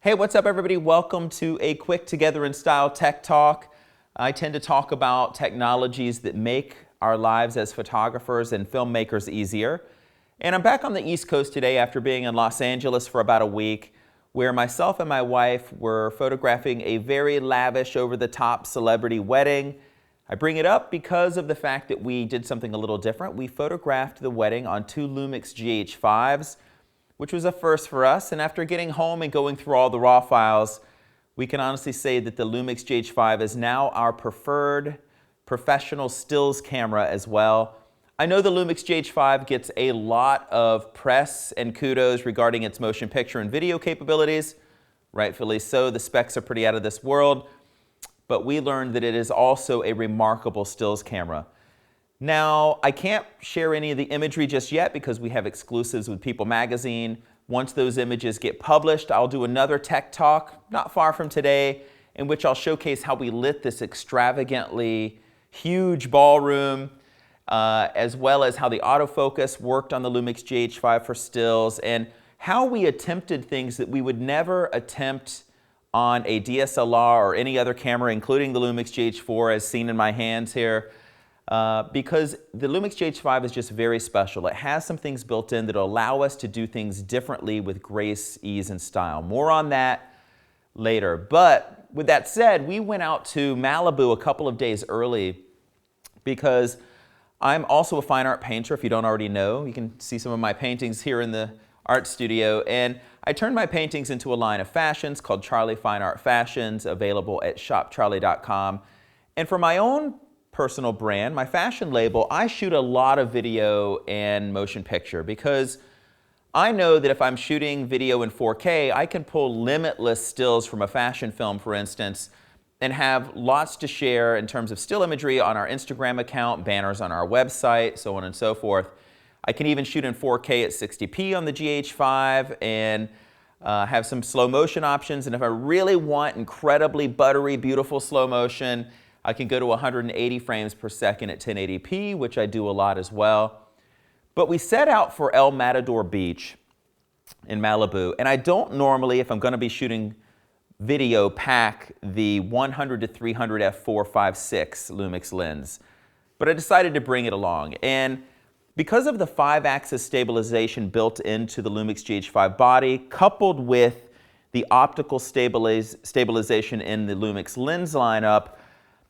Hey, what's up everybody? Welcome to a quick Together in Style Tech Talk. I tend to talk about technologies that make our lives as photographers and filmmakers easier. And I'm back on the East Coast today after being in Los Angeles for about a week, where myself and my wife were photographing a very lavish, over-the-top celebrity wedding. I bring it up because of the fact that we did something a little different. We photographed the wedding on two Lumix GH5s, which was a first for us. And after getting home and going through all the raw files, we can honestly say that the Lumix GH5 is now our preferred professional stills camera as well. I know the Lumix GH5 gets a lot of press and kudos regarding its motion picture and video capabilities. Rightfully so, the specs are pretty out of this world, but we learned that it is also a remarkable stills camera. Now, I can't share any of the imagery just yet because we have exclusives with People Magazine. Once those images get published, I'll do another tech talk not far from today in which I'll showcase how we lit this extravagantly huge ballroom, as well as how the autofocus worked on the Lumix GH5 for stills, and how we attempted things that we would never attempt on a DSLR or any other camera, including the Lumix GH4 as seen in my hands here. Because the Lumix GH5 is just very special. It has some things built in that will allow us to do things differently with grace, ease, and style. More on that later. But with that said, we went out to Malibu a couple of days early because I'm also a fine art painter, if you don't already know. You can see some of my paintings here in the art studio. And I turned my paintings into a line of fashions called Charlie Fine Art Fashions, available at shopcharlie.com. And for my own personal brand, my fashion label, I shoot a lot of video and motion picture because I know that if I'm shooting video in 4K, I can pull limitless stills from a fashion film, for instance, and have lots to share in terms of still imagery on our Instagram account, banners on our website, so on and so forth. I can even shoot in 4K at 60p on the GH5 and have some slow motion options. And if I really want incredibly buttery, beautiful slow motion, I can go to 180 frames per second at 1080p, which I do a lot as well. But we set out for El Matador Beach in Malibu, and I don't normally, if I'm going to be shooting video, pack the 100 to 300 f4.56 Lumix lens. But I decided to bring it along. And because of the 5-axis stabilization built into the Lumix GH5 body, coupled with the optical stabilization in the Lumix lens lineup,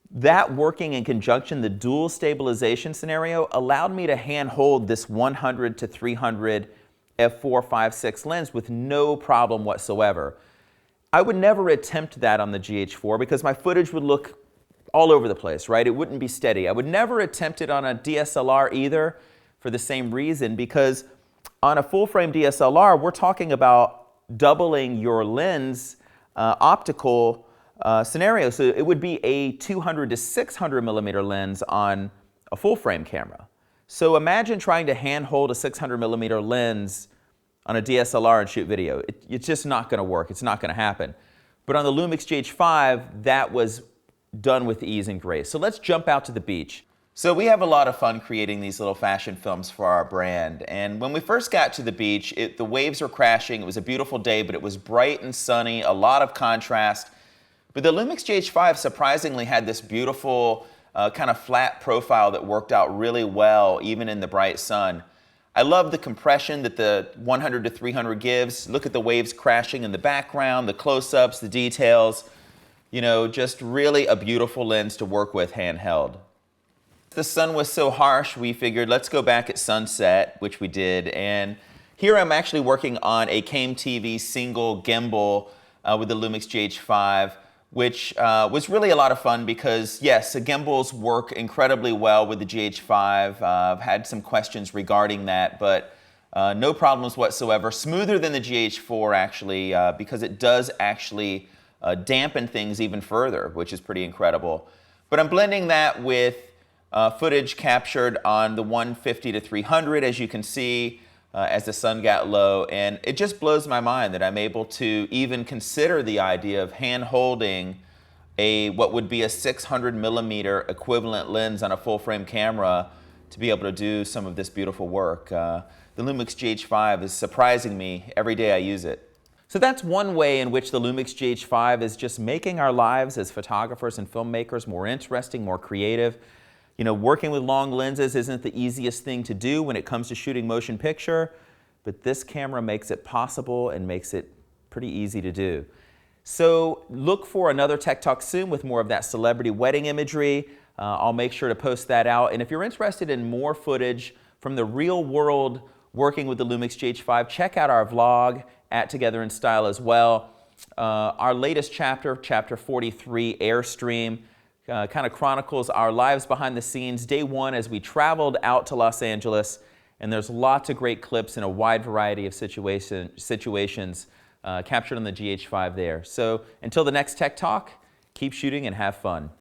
that working in conjunction, the dual stabilization scenario, allowed me to hand hold this 100 to 300 f4.56 lens with no problem whatsoever. I would never attempt that on the GH4 because my footage would look all over the place, right? It wouldn't be steady. I would never attempt it on a DSLR either for the same reason, because on a full-frame DSLR, we're talking about doubling your lens optical scenario. So it would be a 200 to 600 millimeter lens on a full frame camera. So imagine trying to hand hold a 600 millimeter lens on a DSLR and shoot video. It's just not going to work. It's not going to happen. But on the Lumix GH5, that was done with ease and grace. So let's jump out to the beach. So we have a lot of fun creating these little fashion films for our brand. And when we first got to the beach, the waves were crashing. It was a beautiful day, but it was bright and sunny, a lot of contrast. But the Lumix GH5 surprisingly had this beautiful kind of flat profile that worked out really well even in the bright sun. I love the compression that the 100 to 300 gives. Look at the waves crashing in the background, the close-ups, the details. You know, just really a beautiful lens to work with handheld. The sun was so harsh, we figured let's go back at sunset, which we did. And here I'm actually working on a Came TV single gimbal with the Lumix GH5. Which was really a lot of fun because, yes, the gimbals work incredibly well with the GH5. I've had some questions regarding that, but no problems whatsoever. Smoother than the GH4, actually, because it does actually dampen things even further, which is pretty incredible. But I'm blending that with footage captured on the 150 to 300, as you can see, as the sun got low, and it just blows my mind that I'm able to even consider the idea of hand holding what would be a 600 millimeter equivalent lens on a full frame camera to be able to do some of this beautiful work. The Lumix GH5 is surprising me every day I use it. So that's one way in which the Lumix GH5 is just making our lives as photographers and filmmakers more interesting, more creative. You know, working with long lenses isn't the easiest thing to do when it comes to shooting motion picture, but this camera makes it possible and makes it pretty easy to do. So look for another Tech Talk soon with more of that celebrity wedding imagery. I'll make sure to post that out. And if you're interested in more footage from the real world working with the Lumix GH5, check out our vlog at Together in Style as well. Our latest chapter, chapter 43, Airstream, kind of chronicles our lives behind the scenes, day one as we traveled out to Los Angeles. And there's lots of great clips in a wide variety of situations captured on the GH5 there. So until the next Tech Talk, keep shooting and have fun.